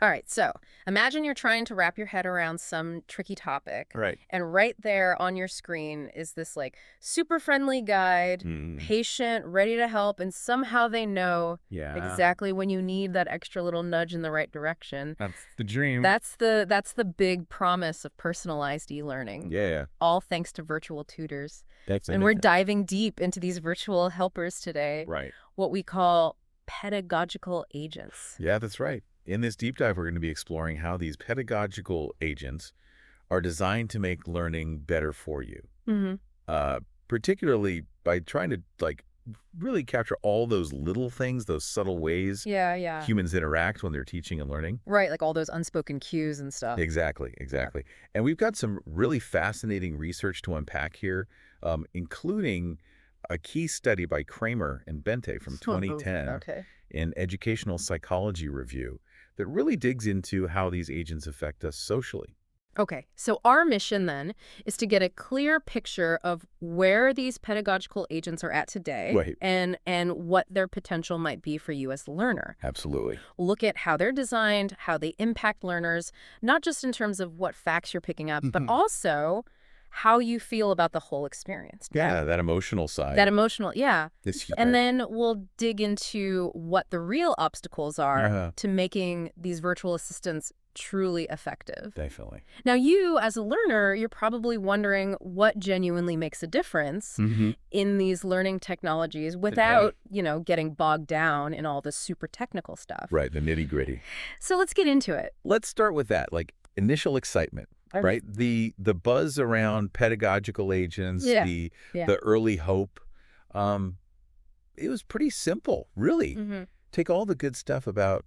All right, so imagine you're trying to wrap your head around some tricky topic, Right. and right there on your screen is this like super friendly guide, Mm, patient, ready to help, and somehow they know yeah, exactly when you need that extra little nudge in the right direction. that's the dream. That's the big promise of personalized e-learning, Yeah, all thanks to virtual tutors. that's And we're anything. diving deep into these virtual helpers today, Right. what we call pedagogical agents. Yeah, that's right. In this deep dive, we're going to be exploring how these pedagogical agents are designed to make learning better for you, Mm-hmm. uh, particularly by trying to really capture all those little things, those subtle ways Yeah, yeah. humans interact when they're teaching and learning. Right, like all those unspoken cues and stuff. Exactly, Yeah. exactly. And we've got some really fascinating research to unpack here, including a key study by Kramer and Bente from 2010 Okay. in Educational Psychology Review that really digs into how these agents affect us socially. Okay, so our mission then is to get a clear picture of where these pedagogical agents are at today Right. and what their potential might be for you as the learner. Absolutely. Look at how they're designed, how they impact learners, not just in terms of what facts you're picking up, but Mhm. also how you feel about the whole experience. Yeah, that emotional side That emotional, yeah. is huge. And then we'll dig into what the real obstacles are Uh, to making these virtual assistants truly effective. definitely. Now, you as a learner, you're probably wondering what genuinely makes a difference Mm-hmm. in these learning technologies without, getting bogged down in all this super technical stuff. Right, the nitty-gritty. So let's get into it. Let's start with that, like initial excitement, Okay. right? The buzz around pedagogical agents, Yeah. the Yeah. the early hope. It was pretty simple, really. Mm-hmm. Take all the good stuff about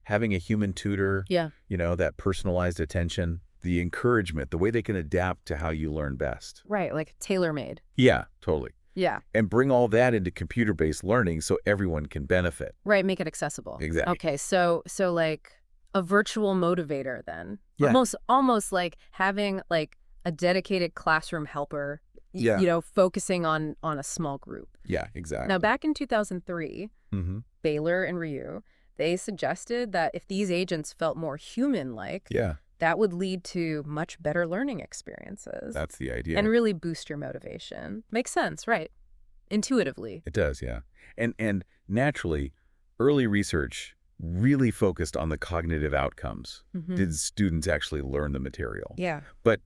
having a human tutor, Yeah. that personalized attention, the encouragement, the way they can adapt to how you learn best. Right, like tailor-made. Yeah, totally. Yeah. And bring all that into computer-based learning so everyone can benefit. Right, make it accessible. Exactly. Okay, so like a virtual motivator then. Yeah. Almost like having like a dedicated classroom helper, Yeah. focusing on a small group. Yeah, exactly. Now, back in 2003, Mm-hmm. Baylor and Ryu, they suggested that if these agents felt more human-like, Yeah, that would lead to much better learning experiences that's the idea. and really boost your motivation. Makes sense, right? Intuitively. It does, yeah. And naturally, early research really focused on the cognitive outcomes. Mhm. Did students actually learn the material? Yeah. But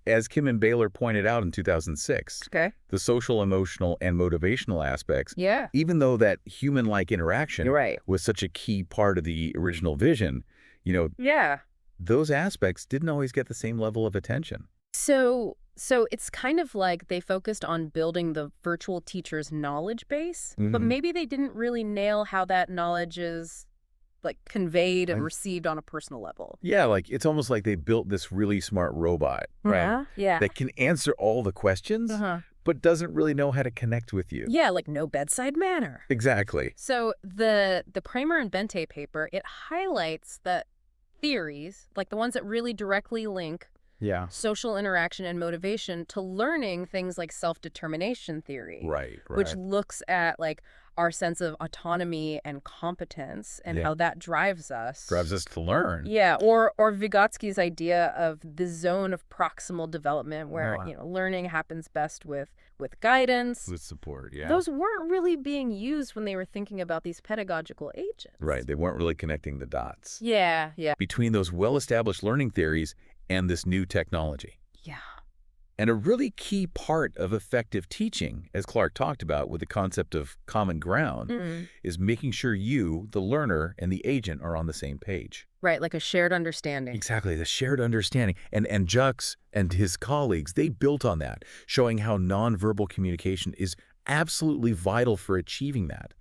as Kim and Baylor pointed out in 2006, Okay. the social, emotional, and motivational aspects, Yeah. even though that human-like interaction You're right. was such a key part of the original vision, Yeah. those aspects didn't always get the same level of attention. So it's kind of like they focused on building the virtual teacher's knowledge base, but Mhm. maybe they didn't really nail how that knowledge is like conveyed and Like- received on a personal level. Yeah, it's almost like they built this really smart robot, right? Yeah. That can answer all the questions, Uh-huh. but doesn't really know how to connect with you. Yeah, like no bedside manner. Exactly. So the Kramer and Bente paper, it highlights that theories, like the ones that really directly link Yeah. social interaction and motivation to learning things like self-determination theory. Right. Which looks at like our sense of autonomy and competence and Yeah. how that drives us. drives us to learn. Yeah, or Vygotsky's idea of the zone of proximal development where, Wow. learning happens best with guidance. With support, yeah. Those weren't really being used when they were thinking about these pedagogical agents. Right. They weren't really connecting the dots Yeah, yeah. between those well-established learning theories and this new technology. Yeah. And a really key part of effective teaching, as Clark talked about with the concept of common ground, Mm-mm. is making sure you, the learner, and the agent are on the same page. Right, like a shared understanding. Exactly, the shared understanding. And Jux and his colleagues, they built on that, showing how nonverbal communication is absolutely vital for achieving that.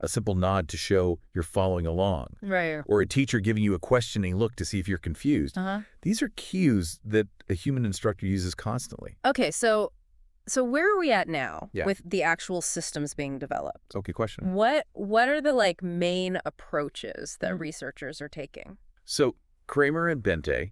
A simple nod to show you're following along, Right. or a teacher giving you a questioning look to see if you're confused. Uh-huh. These are cues that a human instructor uses constantly. Okay, so where are we at now Yeah. with the actual systems being developed? Okay, question. What are the like main approaches that researchers are taking? So Kramer and Bente,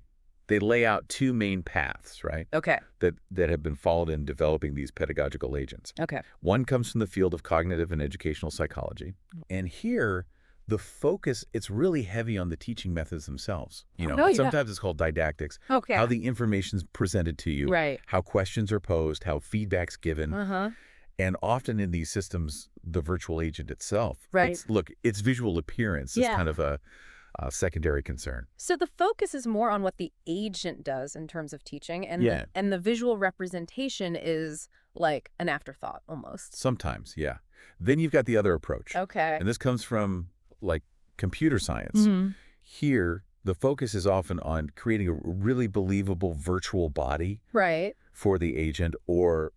they lay out two main paths, right, Okay. that have been followed in developing these pedagogical agents. Okay. One comes from the field of cognitive and educational psychology. And here, The focus, it's really heavy on the teaching methods themselves. Oh, yeah. Sometimes it's called didactics, Okay. how the information's presented to you, Right. how questions are posed, how feedback's given. Uh-huh. And often in these systems, the virtual agent itself, Right. its visual appearance is Yeah. kind of a secondary concern. So the focus is more on what the agent does in terms of teaching, and Yeah. the visual representation is like an afterthought almost. Sometimes, yeah. Then you've got the other approach. Okay. And this comes from, like, computer science. Mm-hmm. Here, the focus is often on creating a really believable virtual body Right. for the agent or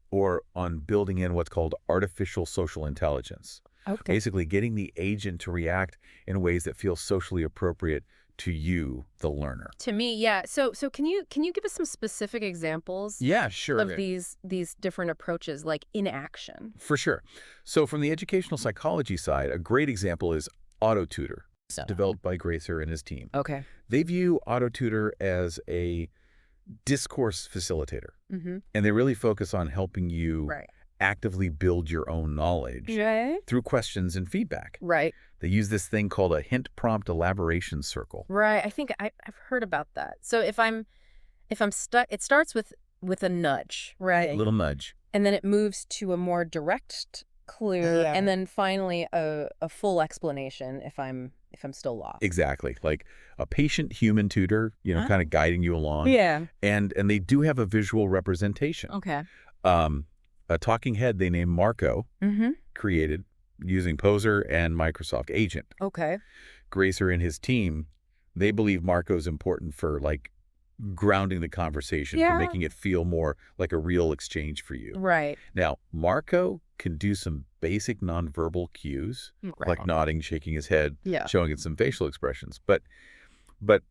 on building in what's called artificial social intelligence. Okay. Basically, getting the agent to react in ways that feel socially appropriate to you, the learner. To me, yeah. So can you give us some specific examples Yeah, sure. of these different approaches, like in action? For sure. So from the educational psychology side, a great example is AutoTutor, developed by Gracer and his team. Okay. They view AutoTutor as a discourse facilitator, Mm-hmm. and they really focus on helping you Right. actively build your own knowledge Right. through questions and feedback. Right. They use this thing called a hint prompt elaboration circle. Right. I think I've heard about that. So if I'm stuck, it starts with a nudge, A right? little nudge. And then it moves to a more direct clue, Yeah. and then finally a full explanation if I'm still lost. Exactly. Like a patient human tutor, Huh? kind of guiding you along. Yeah. And they do have a visual representation. Okay. A talking head they named Marco Mm-hmm. created using Poser and Microsoft Agent. Okay. Gracer and his team, they believe Marco's important for, like, grounding the conversation, for Yeah. making it feel more like a real exchange for you. Right. Now, Marco can do some basic nonverbal cues, like nodding, shaking his head, Yeah. showing it some facial expressions. But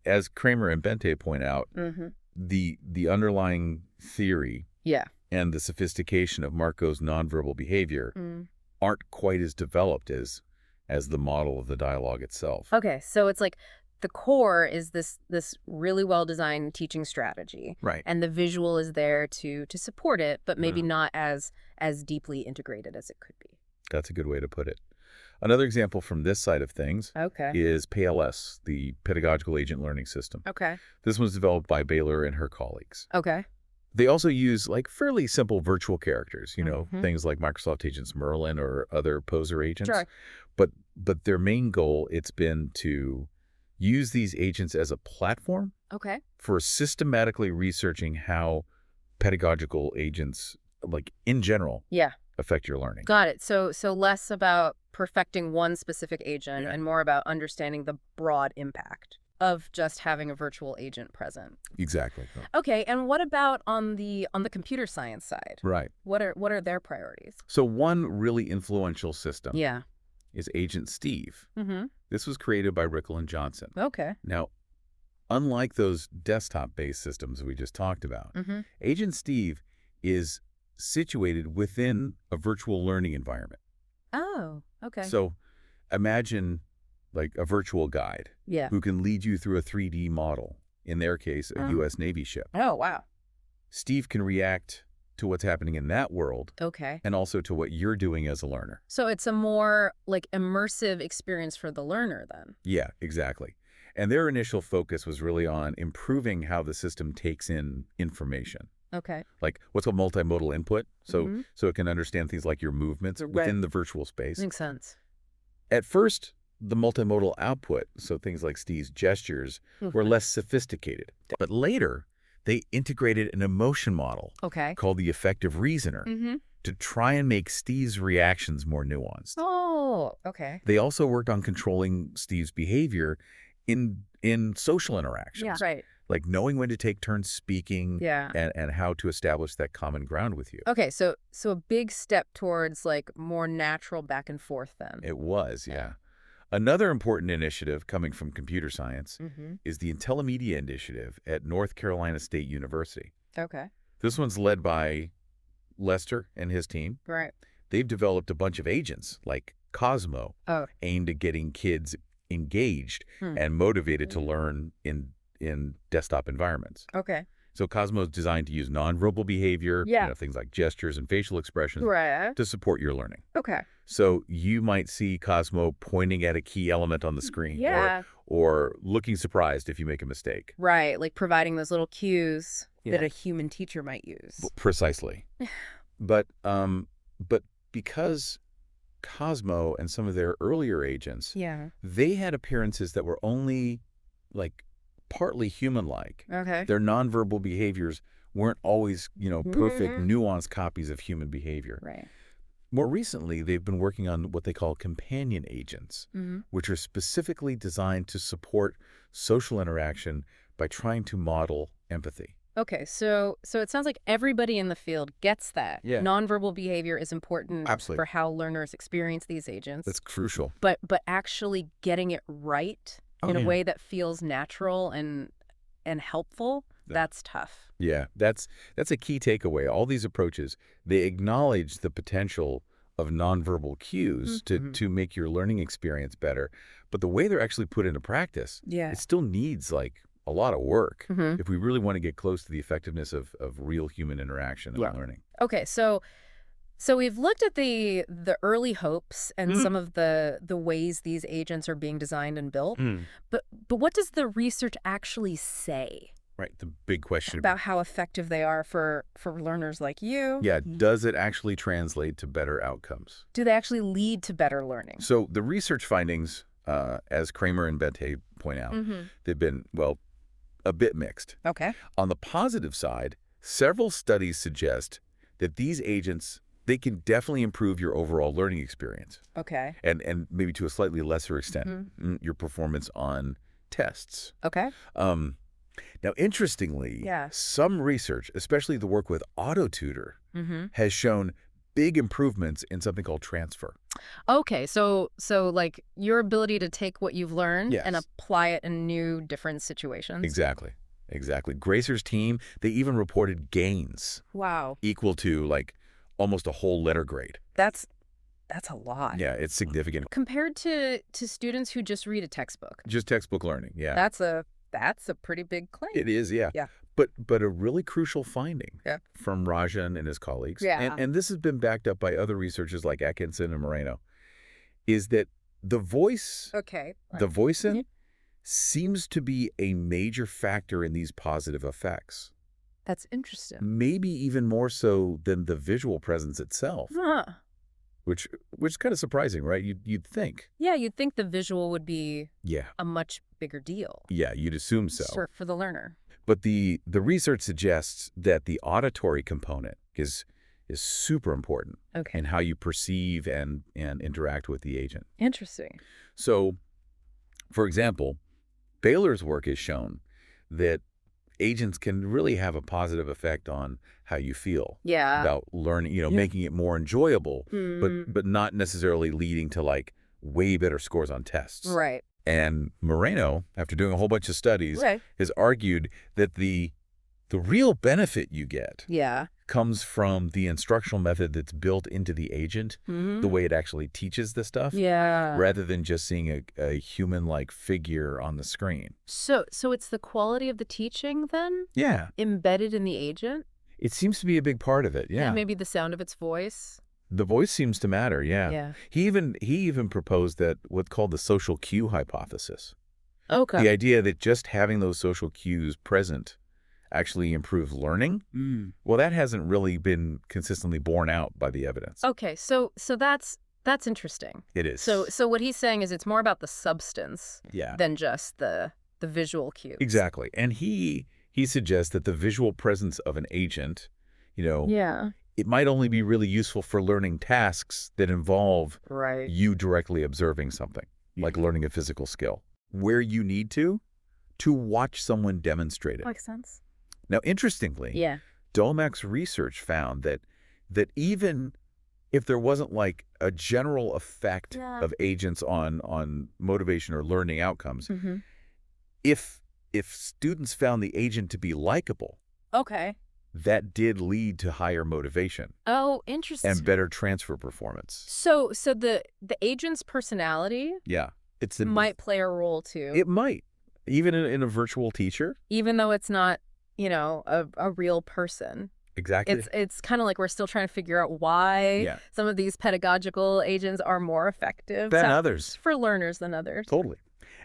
as Kramer and Bente point out, Mm-hmm. the underlying theory Yeah. and the sophistication of Marco's nonverbal behavior Mm. aren't quite as developed as the model of the dialogue itself. Okay. So it's like the core is this really well designed teaching strategy, Right. and the visual is there to support it, but maybe Yeah. not as deeply integrated as it could be. That's a good way to put it. Another example from this side of things Okay. is PLS, the Pedagogical Agent Learning System. Okay. This was developed by Baylor and her colleagues. Okay. They also use, like, fairly simple virtual characters, Mhm. things like Microsoft Agents Merlin or other Poser agents. Sure. But their main goal, it's been to use these agents as a platform Okay. for systematically researching how pedagogical agents, like, in general, Yeah. affect your learning. Got it. So less about perfecting one specific agent Yeah. and more about understanding the broad impact of just having a virtual agent present. Exactly. Okay, and what about on the computer science side? Right. What are their priorities? So one really influential system Yeah. is Agent Steve. Mm-hmm. This was created by Rickle and Johnson. Okay. Now, unlike those desktop-based systems we just talked about, Mm-hmm. Agent Steve is situated within a virtual learning environment. Oh, okay. So imagine, like, a virtual guide Yeah. who can lead you through a 3D model, in their case, a Oh. U.S. Navy ship. Oh, wow. Steve can react to what's happening in that world Okay. and also to what you're doing as a learner. So it's a more like immersive experience for the learner then. Yeah, exactly. And their initial focus was really on improving how the system takes in information, Okay. like what's called multimodal input, so Mhm. it can understand things like your movements within the virtual space. Makes sense. At first, the multimodal output, so things like Steve's gestures, were less sophisticated. But later, they integrated an emotion model Okay. called the effective reasoner Mm-hmm. to try and make Steve's reactions more nuanced. Oh, okay. They also worked on controlling Steve's behavior in social interactions. Yeah. Right. Like knowing when to take turns speaking Yeah. and how to establish that common ground with you. Okay, so a big step towards like more natural back and forth then. It was, yeah. Another important initiative coming from computer science Mm-hmm. is the Intellimedia Initiative at North Carolina State University. Okay. This one's led by Lester and his team. Right. They've developed a bunch of agents like Cosmo Oh. aimed at getting kids engaged Hmm. and motivated to learn in desktop environments. Okay. So Cosmo is designed to use nonverbal behavior, Yeah. things like gestures and facial expressions, Right. to support your learning. Okay. So you might see Cosmo pointing at a key element on the screen, Yeah. or looking surprised if you make a mistake. Right, like providing those little cues that Yeah. a human teacher might use. Precisely. But because Cosmo and some of their earlier agents, Yeah. they had appearances that were only like partly human-like. Okay. Their nonverbal behaviors weren't always, perfect, nuanced copies of human behavior. Right. More recently, they've been working on what they call companion agents, Mm-hmm. which are specifically designed to support social interaction by trying to model empathy. Okay, so it sounds like everybody in the field gets that. Yeah. Nonverbal behavior is important Absolutely. for how learners experience these agents. That's crucial. But actually getting it right in a way that feels natural and helpful, that's tough. Yeah, that's a key takeaway. All these approaches, they acknowledge the potential of nonverbal cues to make your learning experience better. But the way they're actually put into practice, Yeah. it still needs a lot of work Mm-hmm. if we really want to get close to the effectiveness of real human interaction and learning. Okay, so we've looked at the early hopes and some of the ways these agents are being designed and built. But what does the research actually say Right, the big question about how effective they are for learners like you? Yeah, does it actually translate to better outcomes? Do they actually lead to better learning? So the research findings, as Kramer and Bente point out, they've been, a bit mixed. Okay. On the positive side, several studies suggest that these agents, they can definitely improve your overall learning experience, Okay. and maybe to a slightly lesser extent, your performance on tests. Okay. Now, interestingly, Yeah. some research, especially the work with AutoTutor, has shown big improvements in something called transfer. Okay, so like your ability to take what you've learned and Yes. apply it in new, different situations. Exactly. Gracer's team, they even reported gains Wow, equal to almost a whole letter grade. that's a lot. Yeah, it's significant. Compared to students who just read a textbook. Just textbook learning, yeah. That's a pretty big claim. It is, yeah. Yeah. But a really crucial finding Yeah. from Rajan and his colleagues, Yeah. and this has been backed up by other researchers like Atkinson and Moreno, is that the voice Okay. voicing seems to be a major factor in these positive effects. That's interesting. Maybe even more so than the visual presence itself, Huh. which is kind of surprising, right? You'd think. Yeah, you'd think the visual would be Yeah. a much bigger deal. Yeah, you'd assume so. For the learner. But the research suggests that the auditory component is super important Okay. in how you perceive and interact with the agent. Interesting. So, for example, Baylor's work has shown that agents can really have a positive effect on how you feel Yeah. about learning, making it more enjoyable, but not necessarily leading to way better scores on tests. Right. And Moreno, after doing a whole bunch of studies, Right. has argued that the real benefit you get Yeah. comes from the instructional method that's built into the agent, the way it actually teaches the stuff, Yeah. rather than just seeing a human-like figure on the screen. So it's the quality of the teaching then Yeah. embedded in the agent? It seems to be a big part of it, yeah. Maybe the sound of its voice. The voice seems to matter, yeah. Yeah. He even proposed that what's called the social cue hypothesis. Okay. The idea that just having those social cues present actually improves learning. Well, that hasn't really been consistently borne out by the evidence. Okay, so that's interesting. It is. So what he's saying is it's more about the substance yeah. than just the visual cues. Exactly. And he suggests that the visual presence of an agent, Yeah. it might only be really useful for learning tasks that involve Right. you directly observing something, like learning a physical skill. Where you need to watch someone demonstrate it. Makes sense. Now, interestingly, Yeah. Dolmack's research found that even if there wasn't a general effect of agents on motivation or learning outcomes, if students found the agent to be likable, Okay. that did lead to higher motivation Oh, interesting. and better transfer performance. So the agent's personality Yeah. might play a role too. It might. Even in a virtual teacher. Even though it's not a real person. Exactly. It's kind of like we're still trying to figure out why Yeah. some of these pedagogical agents are more effective Than others. for learners than others. Totally.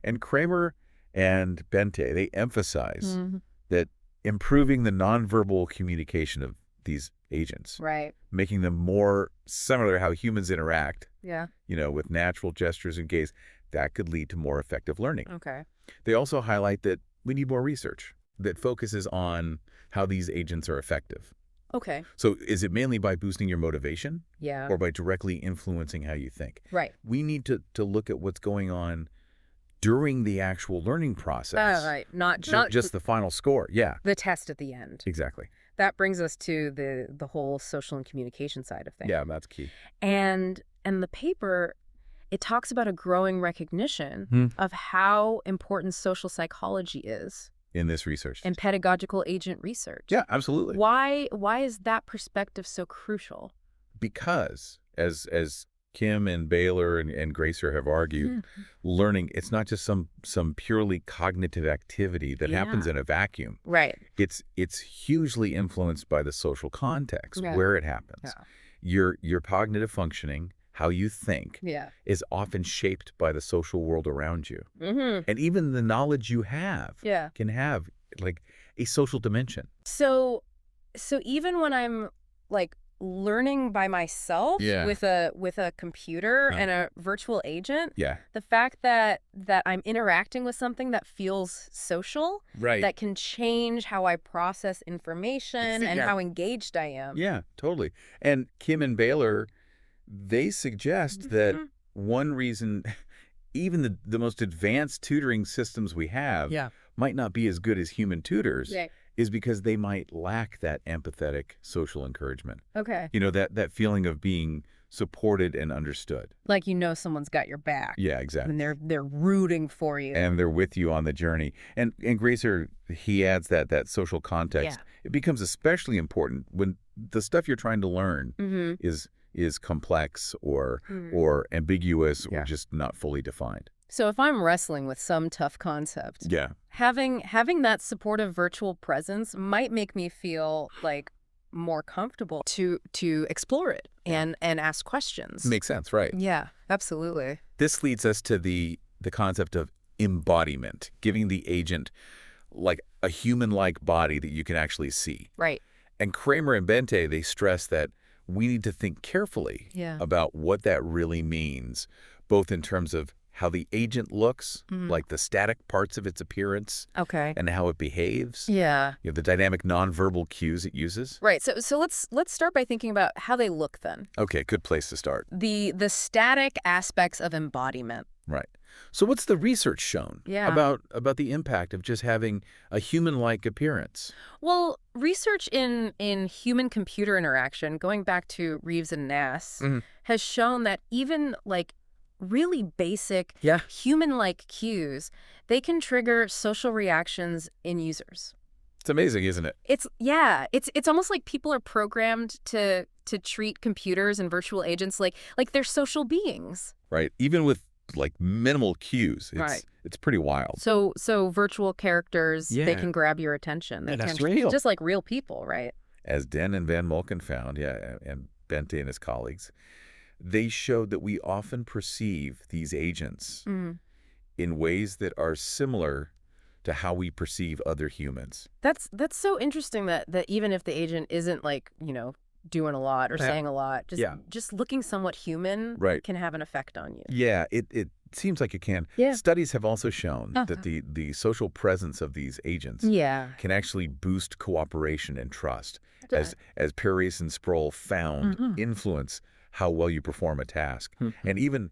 And Kramer and Bente, they emphasize Mhm. that improving the nonverbal communication of these agents, Right. making them more similar to how humans interact, Yeah. with natural gestures and gaze, that could lead to more effective learning. Okay. They also highlight that we need more research that focuses on how these agents are effective. Okay. So is it mainly by boosting your motivation Yeah. or by directly influencing how you think? Right. We need to look at what's going on during the actual learning process. Right. Not Just the final score. Yeah, the test at the end. exactly. That brings us to the whole social and communication side of things. Yeah, that's key. And the paper, it talks about a growing recognition of how important social psychology is In this research. in pedagogical agent research. Yeah, absolutely. Why is that perspective so crucial? Because as Kim and Baylor and Gracer have argued, learning, it's not just some purely cognitive activity that happens Yeah. in a vacuum. Right. It's hugely influenced by the social context, Yeah. where it happens. Yeah. Your cognitive functioning, how you think, Yeah. is often shaped by the social world around you. Mm-hmm. And even the knowledge you have Yeah. can have like a social dimension. So even when I'm like learning by myself Yeah. with a computer and a virtual agent, Yeah. the fact that I'm interacting with something that feels social, Right. that can change how I process information and Yeah. how engaged I am. Yeah, totally. And Kim and Baylor, they suggest that Mhm. one reason even the most advanced tutoring systems we have Yeah. might not be as good as human tutors Right. is because they might lack that empathetic social encouragement. Okay. That feeling of being supported and understood. Like someone's got your back. Yeah, exactly. And they're rooting for you. And they're with you on the journey. And Gracer, he adds that social context. Yeah. It becomes especially important when the stuff you're trying to learn Mm-hmm. is complex or ambiguous or just not fully defined. So if I'm wrestling with some tough concept, Yeah. having that supportive virtual presence might make me feel like more comfortable to explore it and ask questions. Makes sense, right? Yeah, absolutely. This leads us to the concept of embodiment, giving the agent like a human-like body that you can actually see. Right. And Kramer and Bente, they stress that we need to think carefully about what that really means, both in terms of how the agent looks, like the static parts of its appearance, Okay. and how it behaves. Yeah. The dynamic nonverbal cues it uses. Right. So let's start by thinking about how they look then. Okay, good place to start. The static aspects of embodiment. Right. So what's the research shown about the impact of just having a human-like appearance? Well, research in human-computer interaction, going back to Reeves and Nass, has shown that even like really basic human-like cues, they can trigger social reactions in users. It's amazing, isn't it? It's almost like people are programmed to treat computers and virtual agents like they're social beings. Right. Even with like minimal cues. It's pretty wild. So virtual characters, they can grab your attention. They that's can, real. just like real people, right? As Den and Van Molken found, and Bente and his colleagues, they showed that we often perceive these agents in ways that are similar to how we perceive other humans. That's so interesting that even if the agent isn't like, doing a lot or saying a lot, just looking somewhat human can have an effect on you. Yeah, it seems like it can. Yeah. Studies have also shown that the social presence of these agents can actually boost cooperation and trust, as Paris and Sproul found influence how well you perform a task, and even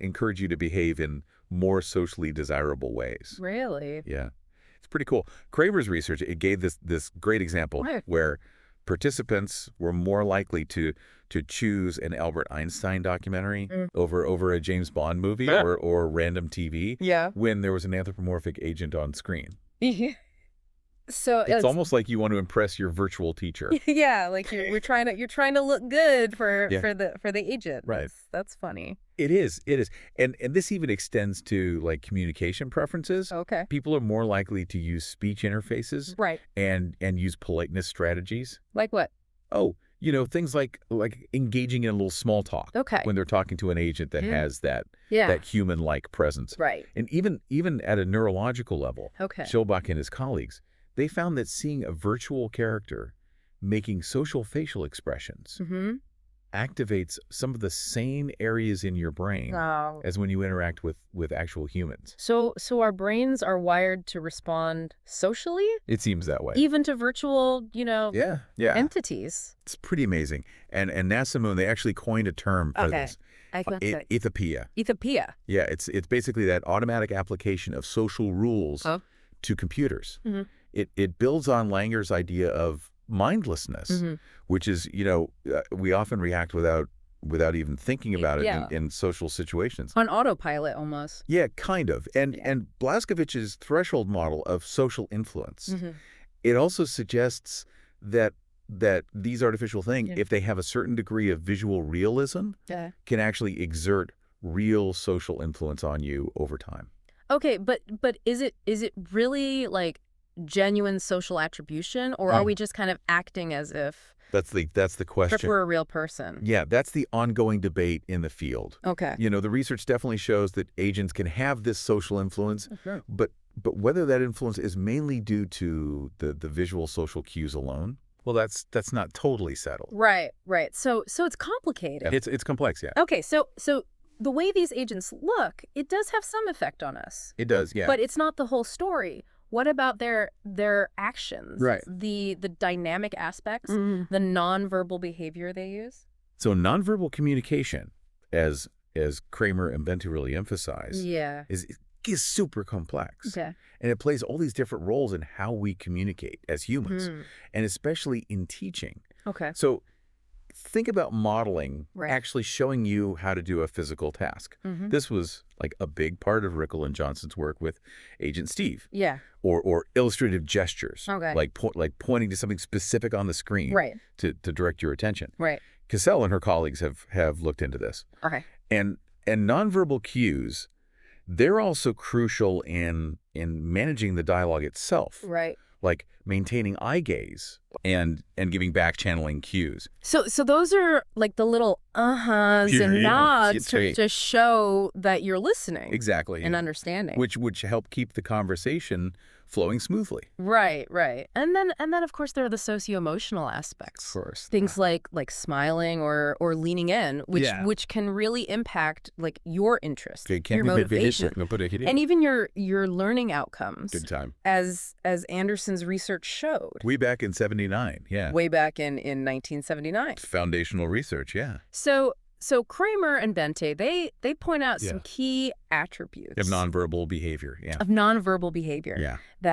encourage you to behave in more socially desirable ways. Really? Yeah. It's pretty cool. Kramer's research, it gave this great example where participants were more likely to choose an Albert Einstein documentary over a James Bond movie or random TV when there was an anthropomorphic agent on screen. So it's almost like you want to impress your virtual teacher. Yeah, like you're trying to look good for the agent. Right. That's funny. It is. It is. And this even extends to like communication preferences. Okay. People are more likely to use speech interfaces Right. and use politeness strategies. Like what? Oh, things like engaging in a little small talk. Okay. When they're talking to an agent that has that human-like presence. Right. And even at a neurological level, Okay. Schilbach and his colleagues, they found that seeing a virtual character making social facial expressions activates some of the same areas in your brain as when you interact with actual humans. So our brains are wired to respond socially? It seems that way. Even to virtual, entities. It's pretty amazing. And NASA Moon, they actually coined a term for this. Ethopia. Ethopia. Yeah, it's basically that automatic application of social rules to computers. It builds on Langer's idea of mindlessness, which is, we often react without even thinking about it in social situations. On autopilot, almost. Yeah, kind of. And Blaskovich's threshold model of social influence, it also suggests that these artificial things, if they have a certain degree of visual realism, can actually exert real social influence on you over time. Okay, but is it really like genuine social attribution, or are we just kind of acting as if that's the question. We're a real person? Yeah, that's the ongoing debate in the field. Okay. The research definitely shows that agents can have this social influence, but whether that influence is mainly due to the visual social cues alone, well, that's not totally settled. Right. So it's complicated. It's complex, yeah. Okay, so the way these agents look, it does have some effect on us. It does, yeah. But it's not the whole story. What about their actions? Right. The dynamic aspects, the nonverbal behavior they use? So nonverbal communication, as Kramer and Bente really emphasize, is super complex. Okay. And it plays all these different roles in how we communicate as humans, and especially in teaching. Okay. So think about modeling actually showing you how to do a physical task. This was like a big part of Rickel and Johnson's work with Agent Steve. Yeah. Or illustrative gestures. Okay. Like pointing to something specific on the screen to direct your attention. Right. Cassell and her colleagues have looked into this. Okay. And nonverbal cues, they're also crucial in managing the dialogue itself. Right. Like maintaining eye gaze and giving back channeling cues. So those are like the little and nods to show that you're listening. Exactly. And understanding. Which help keep the conversation flowing smoothly. Right. And then of course there are the socio-emotional aspects. Of course. Things like smiling or leaning in, which can really impact like your interest, your motivation, and even your learning outcomes. Good time. As Anderson's research showed. Way back in 79, yeah. Way back in 1979. Foundational research, yeah. So Kramer and Bente, they point out some key attributes of nonverbal behavior, Of nonverbal behavior. Yeah.